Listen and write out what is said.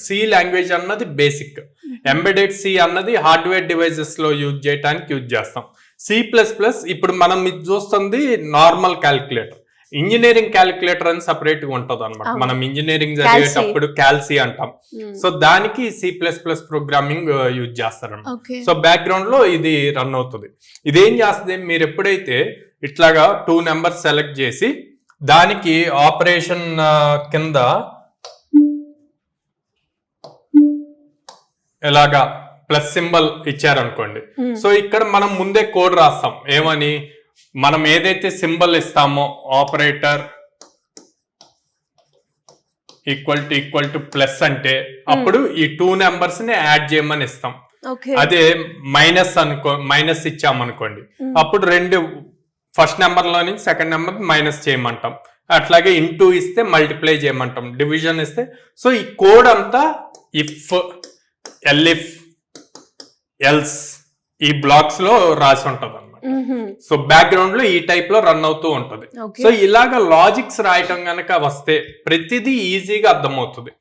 C language అన్నది basic, embedded C అన్నది hardware devices లో యూజ్ చేయడానికి యూజ్ చేస్తాం. C++ ఇప్పుడు మనం ఇది చూస్తుంది నార్మల్ క్యాలిక్యులేటర్, ఇంజనీరింగ్ క్యాలిక్యులేటర్ అని సపరేట్ గా ఉంటది అనమాట. మనం ఇంజనీరింగ్ చదివేటప్పుడు క్యాల్సి అంటాం. సో దానికి C++ ప్రోగ్రామింగ్ యూజ్ చేస్తారన్నమాట. సో బ్యాక్గ్రౌండ్ లో ఇది రన్ అవుతుంది. ఇదేం చేస్తుంది, మీరు ఎప్పుడైతే ఇట్లాగా 2 నెంబర్స్ సెలెక్ట్ చేసి దానికి ఆపరేషన్ కింద ఎలాగా ప్లస్ సింబల్ ఇచ్చారనుకోండి, సో ఇక్కడ మనం ముందే కోడ్ రాస్తాం. ఏమని, మనం ఏదైతే సింబల్ ఇస్తామో ఆపరేటర్ ఈక్వల్ టు ప్లస్ అంటే అప్పుడు ఈ 2 నెంబర్స్ ని యాడ్ చేయమని ఇస్తాం. అదే మైనస్ ఇచ్చామనుకోండి, అప్పుడు 2 ఫస్ట్ నెంబర్ లో నుంచి సెకండ్ నెంబర్ మైనస్ చేయమంటాం. అట్లాగే ఇంటూ ఇస్తే మల్టిప్లై చేయమంటాం, డివిజన్ ఇస్తే. సో ఈ కోడ్ అంతా ఇఫ్, ఎల్ఇఫ్, ఎల్స్ ఈ బ్లాక్స్ లో రాసి ఉంటది అనమాట. సో బ్యాక్గ్రౌండ్ లో ఈ టైప్ లో రన్ అవుతూ ఉంటది. సో ఇలాగ లాజిక్స్ రాయటం గనక వస్తే ప్రతిదీ ఈజీగా అర్థమవుతుంది.